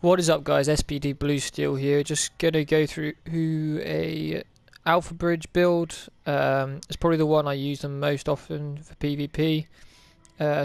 What is up, guys? SPDBLUESTEEL here. Just gonna go through a Alpha Bridge build. It's probably the one I use the most often for PvP.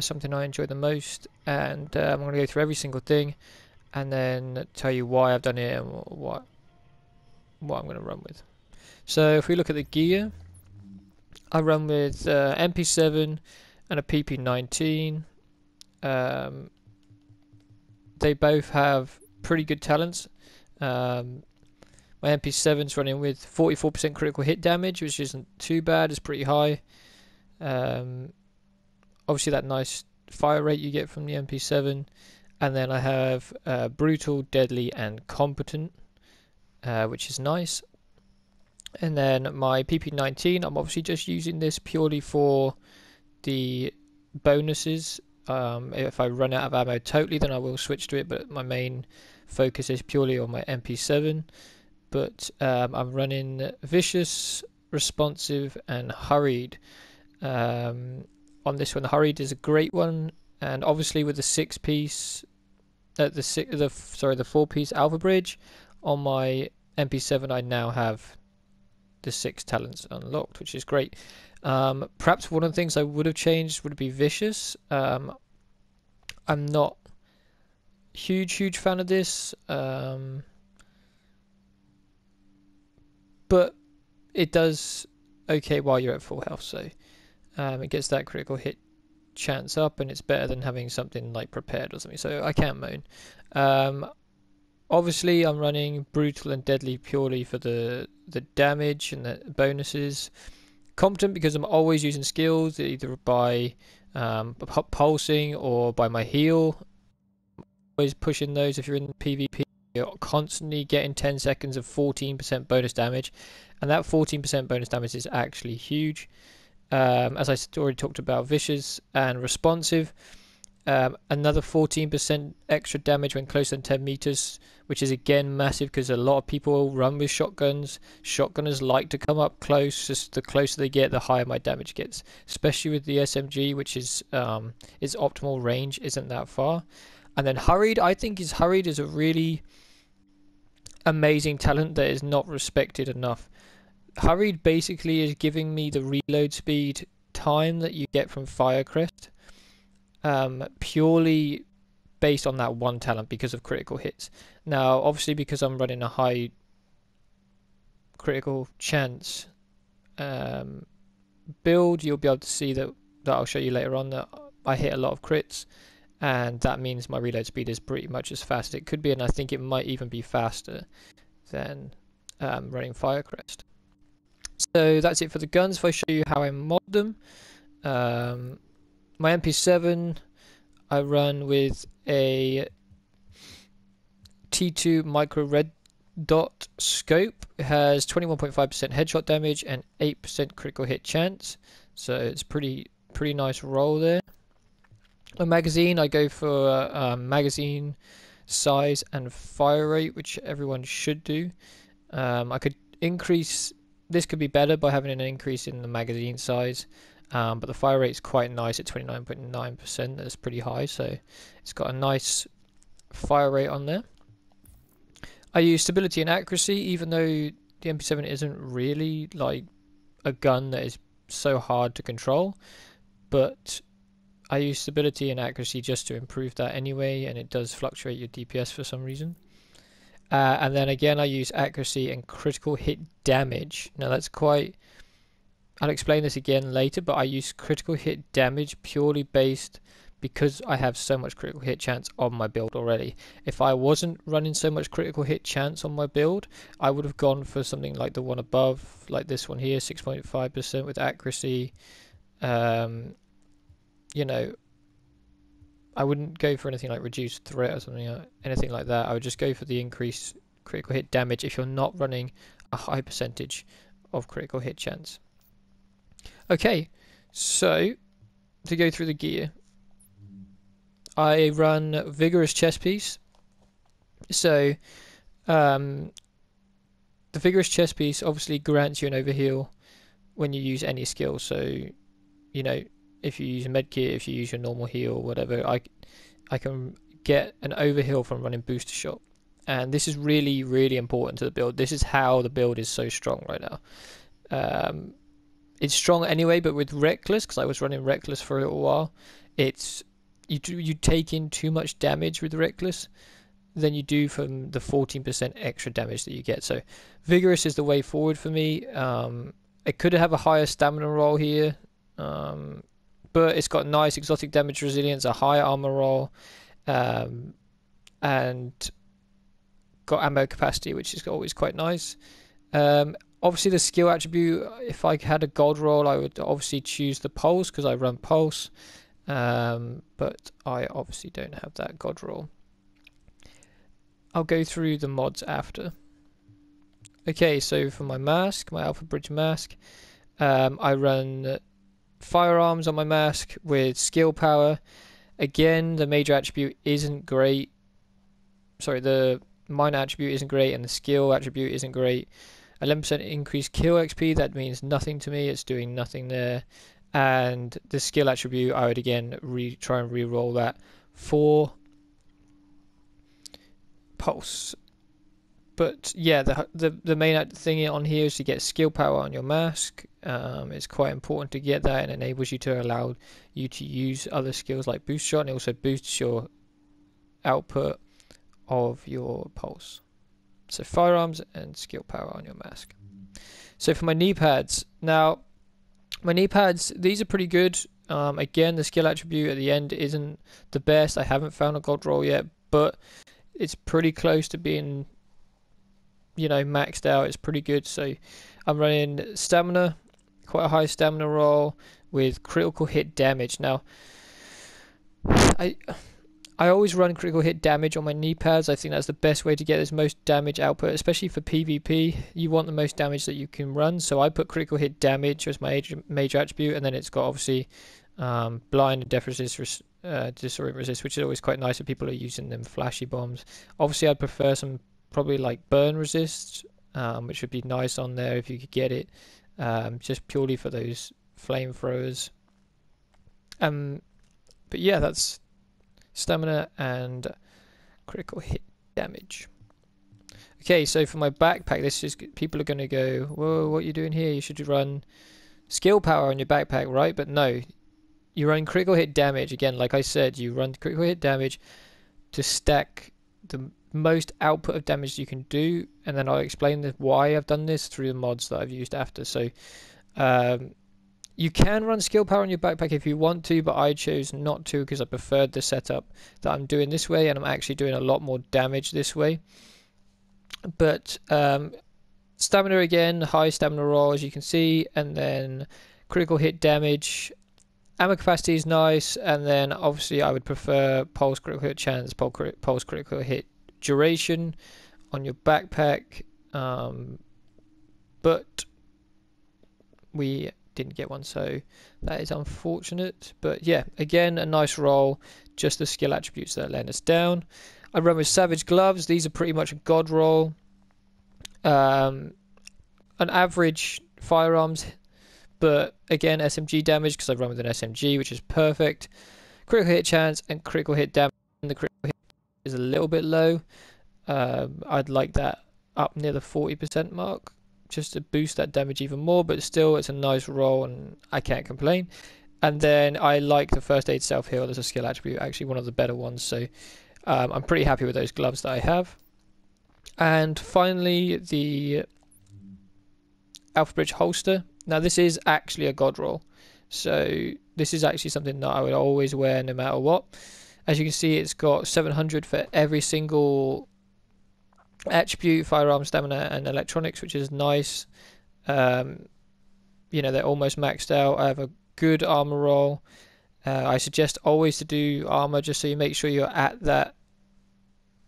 Something I enjoy the most, and I'm gonna go through every single thing, and then tell you why I've done it and what I'm gonna run with. So if we look at the gear, I run with MP7 and a PP19. They both have pretty good talents. My MP7's running with 44% critical hit damage, which isn't too bad. It's pretty high. Obviously that nice fire rate you get from the MP7. And then I have brutal, deadly, and competent, which is nice. And then my PP19, I'm obviously just using this purely for the bonuses. If I run out of ammo totally, then I will switch to it, but my main focus is purely on my MP7. But I'm running vicious, responsive, and hurried. On this one, the hurried is a great one, and obviously with the 4-piece Alpha Bridge on my MP7, I now have the 6 talents unlocked, which is great. Perhaps one of the things I would have changed would be vicious. I'm not huge fan of this, but it does okay while you're at full health, so it gets that critical hit chance up, and it's better than having something like prepared or something, so I can't moan. Obviously I'm running brutal and deadly purely for the damage and the bonuses. Competent because I'm always using skills, either by pulsing or by my heal. Always pushing those. If you're in PvP, you're constantly getting 10 seconds of 14% bonus damage, and that 14% bonus damage is actually huge. As I already talked about, vicious and responsive. Another 14% extra damage when closer than 10 meters, which is again massive because a lot of people run with shotguns. Shotgunners like to come up close. Just the closer they get, the higher my damage gets. Especially with the SMG, which is its optimal range isn't that far. And then hurried, I think hurried is a really amazing talent that is not respected enough. Hurried basically is giving me the reload speed time that you get from Firecrest. Purely based on that one talent because of critical hits. Now obviously because I'm running a high critical chance build, you'll be able to see that I'll show you later on that I hit a lot of crits, and that means my reload speed is pretty much as fast as it could be, and I think it might even be faster than running Firecrest. So that's it for the guns. If I show you how I mod them, my MP7, I run with a T2 micro red dot scope. It has 21.5% headshot damage and 8% critical hit chance, so it's pretty nice roll there. A magazine, I go for magazine size and fire rate, which everyone should do. I could increase, this could be better by having an increase in the magazine size. But the fire rate is quite nice at 29.9%. That's pretty high, so it's got a nice fire rate on there. I use stability and accuracy, even though the MP7 isn't really like a gun that is so hard to control, but I use stability and accuracy just to improve that anyway, and it does fluctuate your DPS for some reason. And then again I use accuracy and critical hit damage. Now that's quite, I'll explain this again later, but I use critical hit damage purely based because I have so much critical hit chance on my build already. If I wasn't running so much critical hit chance on my build, I would have gone for something like the one above, like this one here, 6.5% with accuracy. You know, I wouldn't go for anything like reduced threat or something, anything like that. I would just go for the increased critical hit damage if you're not running a high percentage of critical hit chance. Okay, so to go through the gear, I run vigorous chest piece. So the vigorous chest piece obviously grants you an overheal when you use any skill. So you know, if you use a medkit, if you use your normal heal, whatever, I can get an overheal from running booster shot. And this is really, really important to the build. This is how the build is so strong right now. It's strong anyway, but with Reckless, because I was running Reckless for a little while, you take in too much damage with Reckless than you do from the 14% extra damage that you get. So Vigorous is the way forward for me. It could have a higher stamina roll here, but it's got nice exotic damage resilience, a high armor roll, and got ammo capacity, which is always quite nice. Obviously the skill attribute, if I had a gold roll, I would obviously choose the Pulse because I run Pulse, but I obviously don't have that god roll. I'll go through the mods after. Okay, so for my mask, my Alpha Bridge mask, I run firearms on my mask with skill power. Again, the major attribute isn't great. Sorry, the minor attribute isn't great and the skill attribute isn't great. 11% increased kill XP, that means nothing to me, it's doing nothing there. And the skill attribute, I would again try and re-roll that for Pulse. But yeah, the main thing on here is to get skill power on your mask. It's quite important to get that, and enables you to allow you to use other skills like boost shot, and it also boosts your output of your Pulse. So firearms and skill power on your mask. So for my knee pads, now my knee pads, these are pretty good. Again, the skill attribute at the end isn't the best. I haven't found a gold roll yet, but it's pretty close to being, you know, maxed out. It's pretty good. So I'm running stamina, quite a high stamina roll with critical hit damage. Now I always run critical hit damage on my knee pads. I think that's the best way to get this most damage output, especially for PvP. You want the most damage that you can run, so I put critical hit damage as my major attribute, and then it's got obviously blind and death resist, disorient resist, which is always quite nice if people are using them flashy bombs. Obviously I'd prefer some probably like burn resist, which would be nice on there if you could get it, just purely for those flamethrowers. But yeah, that's stamina and critical hit damage. Okay, so for my backpack, this is, people are going to go, whoa, what are you doing here? You should run skill power on your backpack, right? But no, you run critical hit damage. Again, like I said, you run critical hit damage to stack the most output of damage you can do, and then I'll explain why I've done this through the mods that I've used after. So you can run skill power on your backpack if you want to, but I chose not to because I preferred the setup that I'm doing this way, and I'm actually doing a lot more damage this way. But stamina again, high stamina roll as you can see, and then critical hit damage. Ammo capacity is nice, and then obviously I would prefer pulse critical hit chance, pulse critical hit duration on your backpack, but we didn't get one, so that is unfortunate. But yeah, again, a nice roll, just the skill attributes that let us down. I run with Savage Gloves. These are pretty much a god roll. An average firearms, but again SMG damage because I run with an SMG, which is perfect. Critical hit chance and critical hit damage. The critical hit is a little bit low. I'd like that up near the 40% mark, just to boost that damage even more, but still it's a nice roll and I can't complain. And then I like the first aid self heal as a skill attribute, actually one of the better ones, so I'm pretty happy with those gloves that I have. And finally, the Alpha Bridge holster. Now this is actually a god roll, so this is actually something that I would always wear no matter what. As you can see, it's got 700 for every single attribute, firearm, stamina and electronics, which is nice. You know, they're almost maxed out. I have a good armor roll. I suggest always to do armor just so you make sure you're at that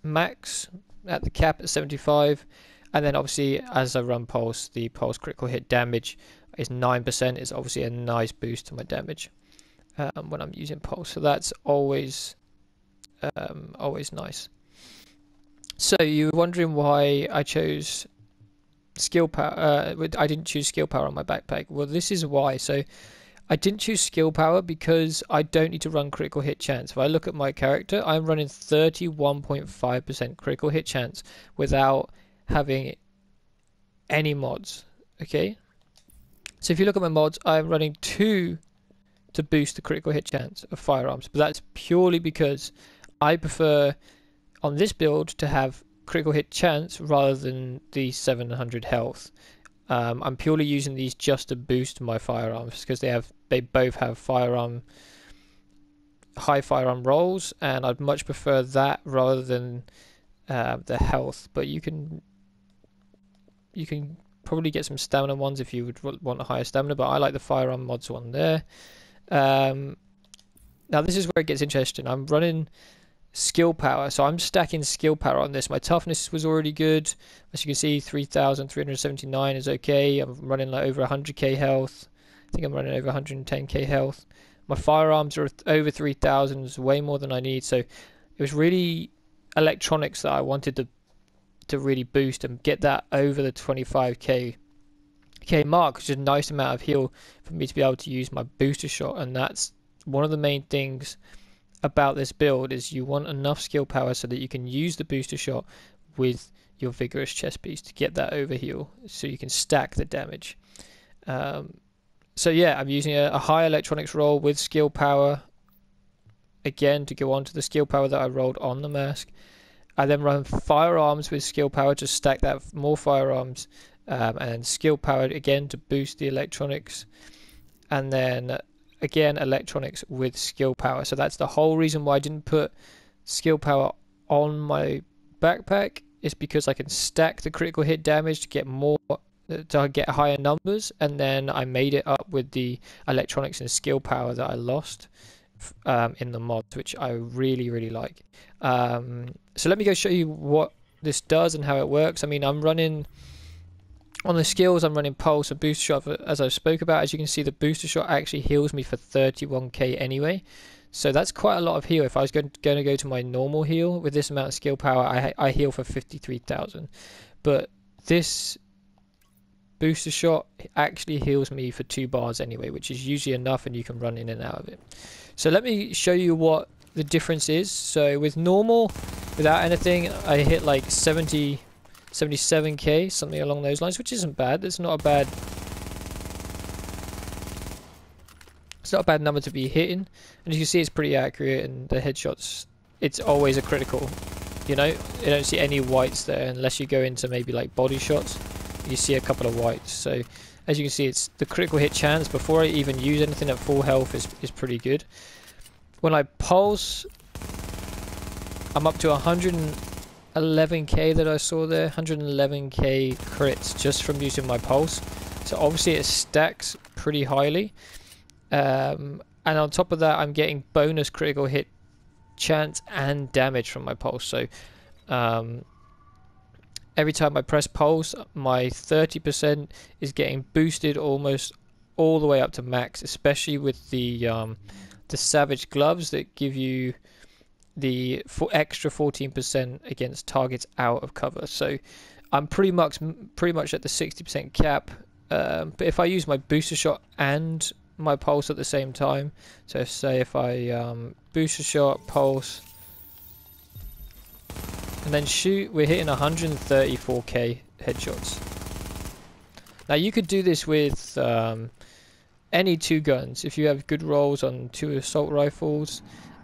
max, at the cap at 75. And then obviously as I run pulse, the pulse critical hit damage is 9%. It's obviously a nice boost to my damage when I'm using pulse, so that's always nice. So you were wondering why I chose skill power. I didn't choose skill power on my backpack. Well, this is why. So I didn't choose skill power because I don't need to run critical hit chance. If I look at my character, I'm running 31.5% critical hit chance without having any mods. Okay, so if you look at my mods, I'm running 2 to boost the critical hit chance of firearms, but that's purely because I prefer on this build to have critical hit chance rather than the 700 health. I'm purely using these just to boost my firearms because they both have high firearm rolls, and I'd much prefer that rather than the health. But you can probably get some stamina ones if you would want a higher stamina, but I like the firearm mods one there. Now this is where it gets interesting. I'm running skill power, so I'm stacking skill power on this. My toughness was already good, as you can see. 3,379 is okay. I'm running like over 100k health. I think I'm running over 110k health. My firearms are over 3,000, is way more than I need. So it was really electronics that I wanted to really boost and get that over the 25k mark, which is a nice amount of heal for me to be able to use my booster shot. And that's one of the main things about this build, is you want enough skill power so that you can use the booster shot with your vigorous chest piece to get that overheal, so you can stack the damage. So yeah, I'm using a high electronics roll with skill power again to go on to the skill power that I rolled on the mask. I then run firearms with skill power to stack that more firearms, and skill power again to boost the electronics, and then again electronics with skill power. So that's the whole reason why I didn't put skill power on my backpack, is because I can stack the critical hit damage to get higher numbers, and then I made it up with the electronics and skill power that I lost in the mods, which I really like. So let me go show you what this does and how it works. I mean, I'm running on the skills, I'm running pulse and booster shot, as I spoke about. As you can see, the booster shot actually heals me for 31k anyway, so that's quite a lot of heal. If I was going to go to my normal heal with this amount of skill power, I heal for 53,000, but this booster shot actually heals me for 2 bars anyway, which is usually enough, and you can run in and out of it. So let me show you what the difference is. So with normal, without anything, I hit like 77k, something along those lines, which isn't bad. It's not a bad number to be hitting, and as you can see, it's pretty accurate, and the headshots, it's always a critical. You know, you don't see any whites there unless you go into maybe like body shots. You see a couple of whites. So as you can see, it's the critical hit chance before I even use anything at full health is pretty good. When I pulse, I'm up to 111k that I saw there, 111k crits just from using my pulse. So obviously it stacks pretty highly, and on top of that, I'm getting bonus critical hit chance and damage from my pulse. So every time I press pulse, my 30% is getting boosted almost all the way up to max, especially with the Savage gloves that give you the extra 14% against targets out of cover. So I'm pretty much at the 60% cap. But if I use my booster shot and my pulse at the same time, so say if I booster shot, pulse, and then shoot, we're hitting 134k headshots. Now you could do this with any 2 guns if you have good rolls on 2 assault rifles.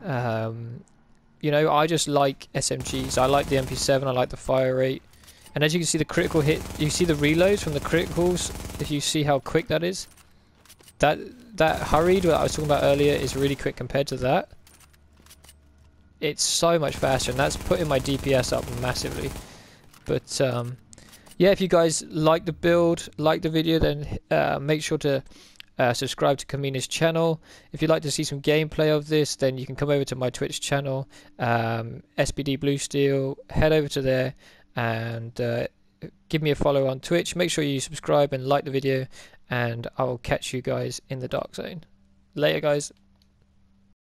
You know, I just like SMGs. I like the MP7, I like the fire rate, and as you can see, the critical hit, you see the reloads from the criticals. If you see how quick that is, that hurried that I was talking about earlier is really quick compared to that. It's so much faster, and that's putting my DPS up massively. But yeah, if you guys like the build, like the video, then make sure to subscribe to Kamina's channel. If you'd like to see some gameplay of this, then you can come over to my Twitch channel, SPDBLUESTEEL. Head over to there and give me a follow on Twitch. Make sure you subscribe and like the video, and I will catch you guys in the dark zone. Later, guys.